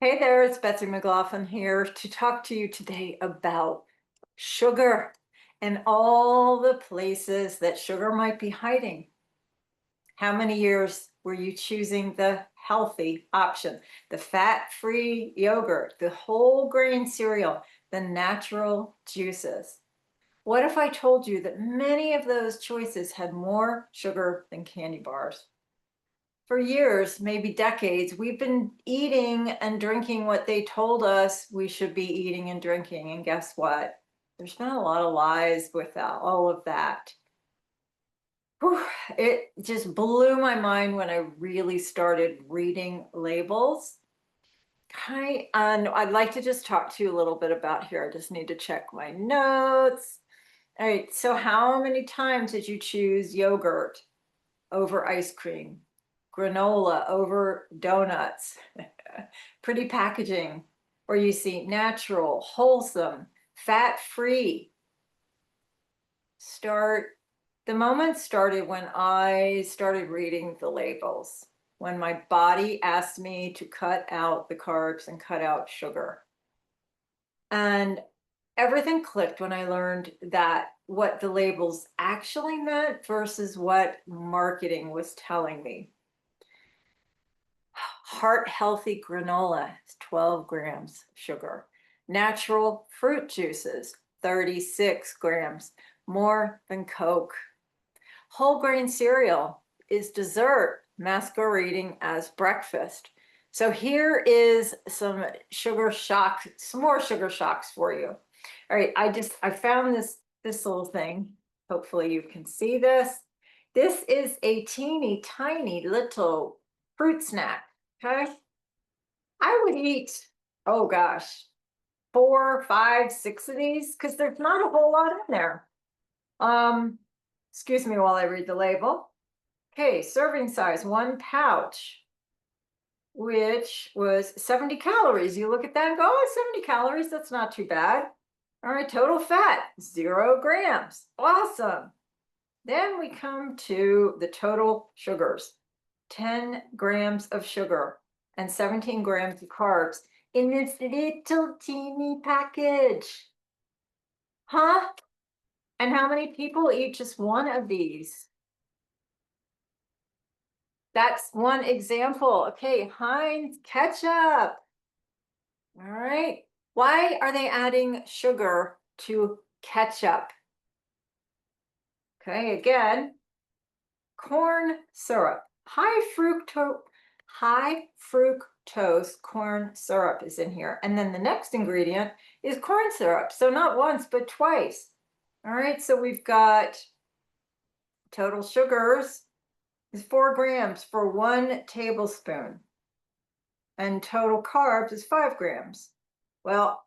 Hey there, it's Betsy McLaughlin here to talk to you today about sugar and all the places that sugar might be hiding. How many years were you choosing the healthy option, the fat-free yogurt, the whole grain cereal, the natural juices? What if I told you that many of those choices had more sugar than candy bars? For years, maybe decades, we've been eating and drinking what they told us we should be eating and drinking. And guess what? There's been a lot of lies with all of that. Whew, it just blew my mind when I really started reading labels. Hi, and I'd like to just talk to you a little bit about here. I just need to check my notes. All right, so how many times did you choose yogurt over ice cream, granola over donuts, pretty packaging, or you see natural, wholesome, fat-free? The moment started when I started reading the labels, when my body asked me to cut out the carbs and cut out sugar. And everything clicked when I learned that what the labels actually meant versus what marketing was telling me. Heart healthy granola is 12 grams sugar. Natural fruit juices, 36 grams, more than Coke. Whole grain cereal is dessert masquerading as breakfast. So here is some sugar shock, some more sugar shocks for you. All right, I found this little thing. Hopefully you can see this. This is a teeny tiny little fruit snack. Okay. I would eat, oh gosh, 4, 5, 6 of these because there's not a whole lot in there. Um, Excuse me while I read the label. Okay, serving size, 1 pouch, which was 70 calories. You look at that and go, oh, 70 calories, that's not too bad. All right, total fat, 0 grams. Awesome. Then we come to the total sugars, 10 grams of sugar and 17 grams of carbs in this little teeny package. Huh? And how many people eat just one of these? That's one example. Okay, Heinz ketchup. All right. Why are they adding sugar to ketchup? Okay, again, corn syrup. High fructose corn syrup is in here. And then the next ingredient is corn syrup. So not once, but twice. All right, so we've got total sugars is 4 grams for 1 tablespoon. And total carbs is 5 grams. Well,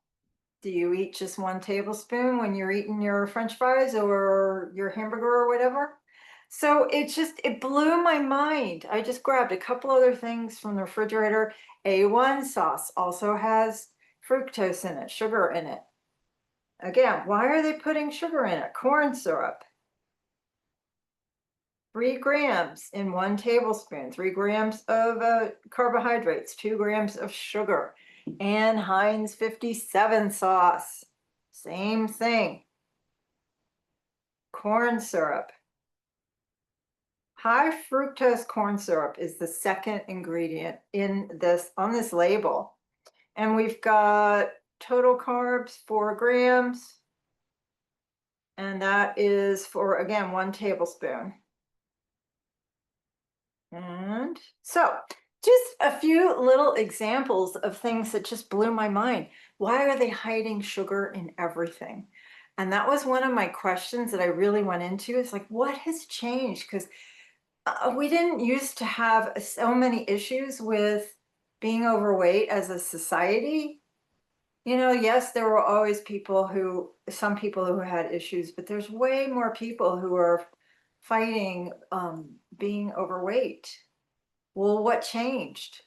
do you eat just 1 tablespoon when you're eating your French fries or your hamburger or whatever? So it blew my mind. I just grabbed a couple other things from the refrigerator. A1 sauce also has fructose in it, sugar in it. Again, why are they putting sugar in it? Corn syrup. 3 grams in 1 tablespoon, 3 grams of carbohydrates, 2 grams of sugar, and Heinz 57 sauce. Same thing. Corn syrup. High fructose corn syrup is the second ingredient on this label. And we've got total carbs, 4 grams. And that is for, again, 1 tablespoon. And so just a few little examples of things that just blew my mind. Why are they hiding sugar in everything? And that was one of my questions that I really went into. It's like, what has changed? Because we didn't used to have so many issues with being overweight as a society. You know, yes, there were always some people who had issues, but there's way more people who are fighting being overweight. Well, what changed?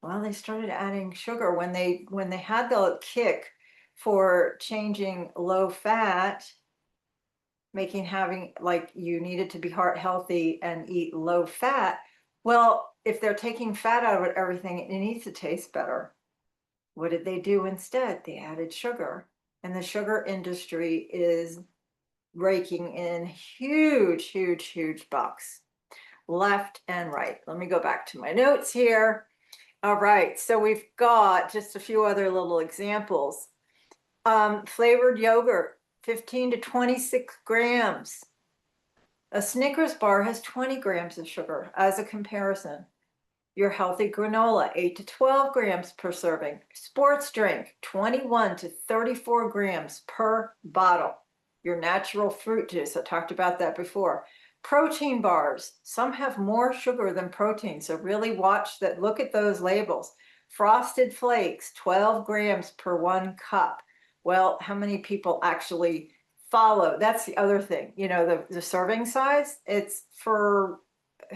Well, they started adding sugar when they had the kick for changing low fat, having like you needed to be heart healthy and eat low fat. Well, if they're taking fat out of everything, it needs to taste better. What did they do instead? They added sugar. And the sugar industry is raking in huge, huge, huge bucks, left and right. Let me go back to my notes here. All right, so we've got just a few other little examples. Flavored yogurt, 15 to 26 grams. A Snickers bar has 20 grams of sugar as a comparison. Your healthy granola, 8 to 12 grams per serving. Sports drink, 21 to 34 grams per bottle. Your natural fruit juice, I talked about that before. Protein bars, some have more sugar than protein, so really watch that, look at those labels. Frosted Flakes, 12 grams per 1 cup. Well, how many people actually follow? That's the other thing, you know, the serving size, it's for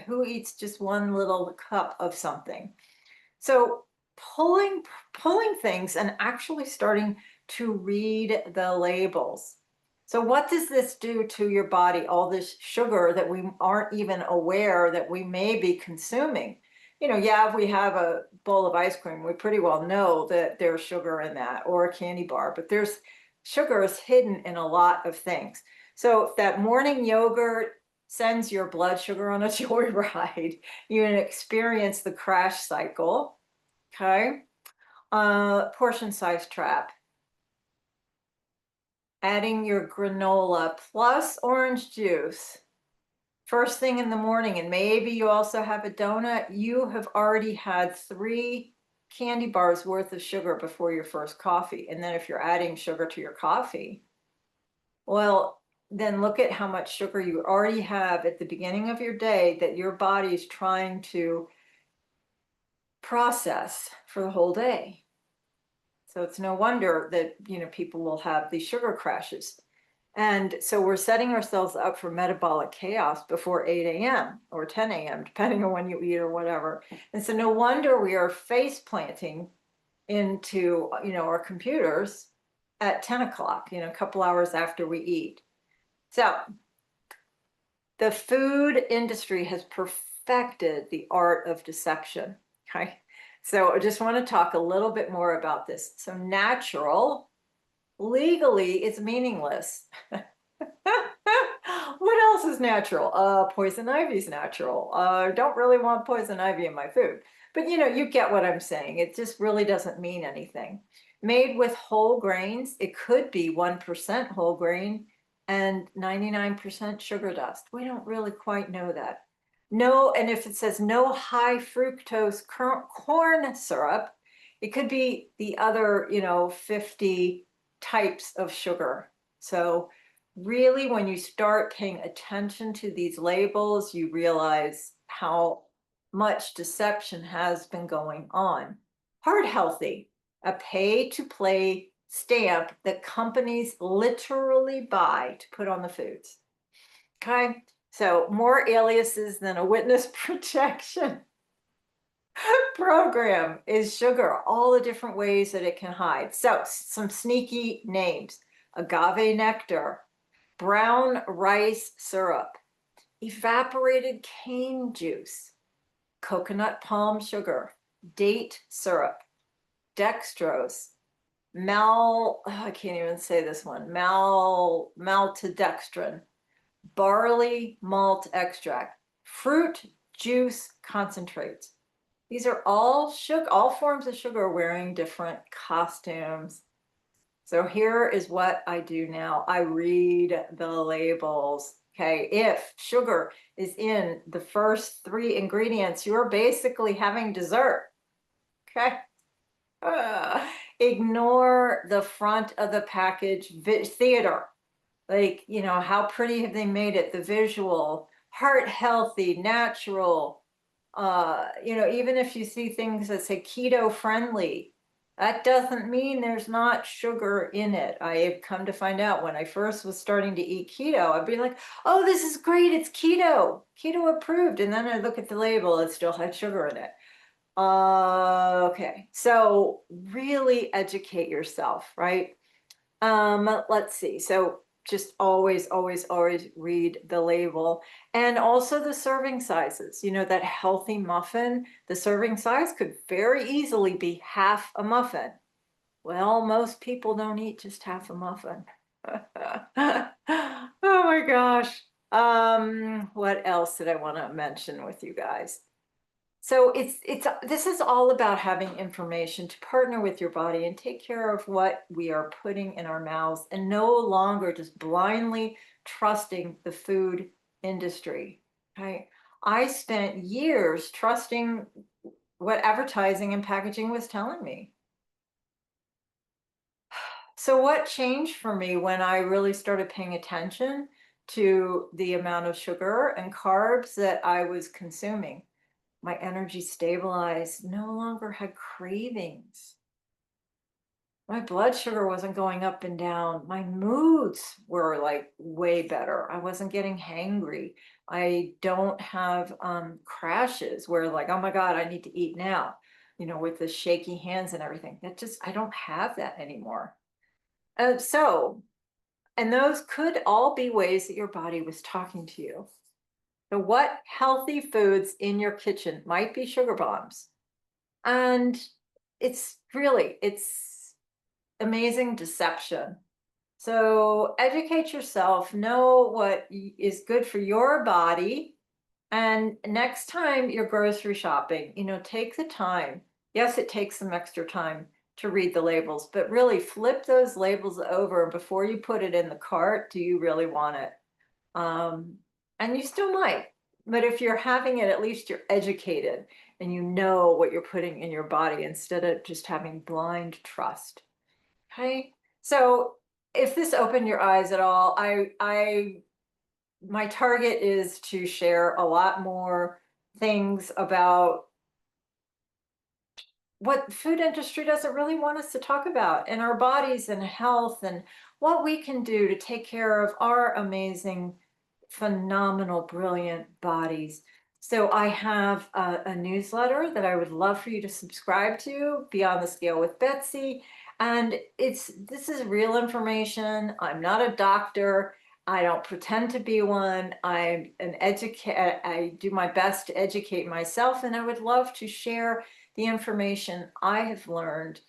who eats just one little cup of something. So pulling things and actually starting to read the labels. So what does this do to your body? All this sugar that we aren't even aware that we may be consuming. You know, yeah, if we have a bowl of ice cream, we pretty well know that there's sugar in that, or a candy bar, but there's sugar is hidden in a lot of things. So if that morning yogurt sends your blood sugar on a joyride, you experience the crash cycle. Okay. Portion size trap. Adding your granola plus orange juice first thing in the morning, and maybe you also have a donut, you have already had 3 candy bars worth of sugar before your first coffee. And then if you're adding sugar to your coffee, well, then look at how much sugar you already have at the beginning of your day that your body is trying to process for the whole day. So it's no wonder that, you know, people will have these sugar crashes. And so we're setting ourselves up for metabolic chaos before 8 a.m. or 10 a.m., depending on when you eat or whatever. And so no wonder we are face planting into, you know, our computers at 10 o'clock, you know, a couple hours after we eat. So the food industry has perfected the art of deception. Okay. So I just want to talk a little bit more about this. So natural, legally, it's meaningless. What else is natural? Poison ivy is natural. Don't really want poison ivy in my food. But you know, you get what I'm saying. It just really doesn't mean anything. Made with whole grains, it could be 1% whole grain and 99% sugar dust. We don't really quite know that. No, and if it says no high fructose corn syrup, it could be the other, you know, 50 types of sugar. So really, when you start paying attention to these labels, you realize how much deception has been going on. Heart healthy, a pay-to-play stamp that companies literally buy to put on the foods. Okay, so more aliases than a witness protection program is sugar, all the different ways that it can hide. So some sneaky names: agave nectar, brown rice syrup, evaporated cane juice, coconut palm sugar, date syrup, dextrose, I can't even say this one, maltodextrin, barley malt extract, fruit juice concentrates. These are all sugar, all forms of sugar wearing different costumes. So here is what I do now. I read the labels. Okay, if sugar is in the first 3 ingredients, you're basically having dessert. Okay. Ignore the front of the package theater. Like, you know, how pretty have they made it? The visual, heart healthy, natural. You know, even if you see things that say keto friendly, that doesn't mean there's not sugar in it. I have come to find out when I first was starting to eat keto, I'd be like, oh, this is great, it's keto approved. And then I look at the label, it still had sugar in it. Okay, so really educate yourself, right? Let's see. So just always, always, always read the label, and also the serving sizes. You know, that healthy muffin, the serving size could very easily be half a muffin. Well, most people don't eat just half a muffin. Oh my gosh. What else did I want to mention with you guys? So this is all about having information to partner with your body and take care of what we are putting in our mouths and no longer just blindly trusting the food industry. Right? I spent years trusting what advertising and packaging was telling me. So what changed for me when I really started paying attention to the amount of sugar and carbs that I was consuming? My energy stabilized, no longer had cravings. My blood sugar wasn't going up and down. My moods were like way better. I wasn't getting hangry. I don't have crashes where like, oh my God, I need to eat now, with the shaky hands and everything. I don't have that anymore. So, and those could all be ways that your body was talking to you. So what healthy foods in your kitchen might be sugar bombs? And it's amazing deception. So educate yourself, know what is good for your body. And next time you're grocery shopping, take the time. Yes, it takes some extra time to read the labels, but really flip those labels over before you put it in the cart. Do you really want it? And you still might, but if you're having it, at least you're educated and you know what you're putting in your body instead of just having blind trust. Okay. So if this opened your eyes at all, my target is to share a lot more things about what food industry doesn't really want us to talk about in our bodies and health and what we can do to take care of our amazing, phenomenal, brilliant bodies. So I have a newsletter that I would love for you to subscribe to, Beyond the Scale with Betsy. And this is real information. I'm not a doctor. I don't pretend to be one. I'm an educator. I do my best to educate myself, and I would love to share the information I have learned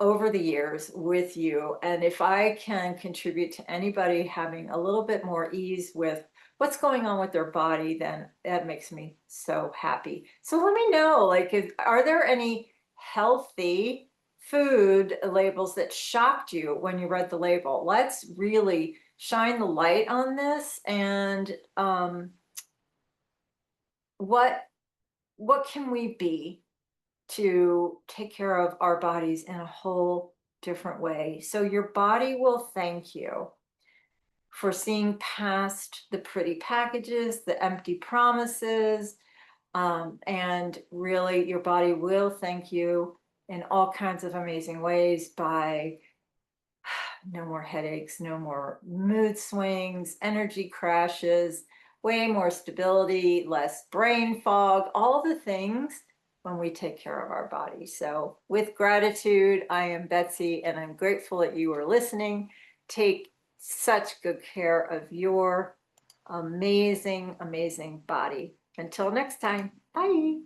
over the years with you. And if I can contribute to anybody having a little bit more ease with what's going on with their body, then that makes me so happy. So let me know, like, are there any healthy food labels that shocked you when you read the label? Let's really shine the light on this. And what can we be to take care of our bodies in a whole different way? So your body will thank you for seeing past the pretty packages, the empty promises, and really your body will thank you in all kinds of amazing ways by no more headaches, no more mood swings, energy crashes, way more stability, less brain fog, all the things when we take care of our body. So with gratitude, I am Betsy, and I'm grateful that you are listening. Take such good care of your amazing, amazing body. Until next time, bye.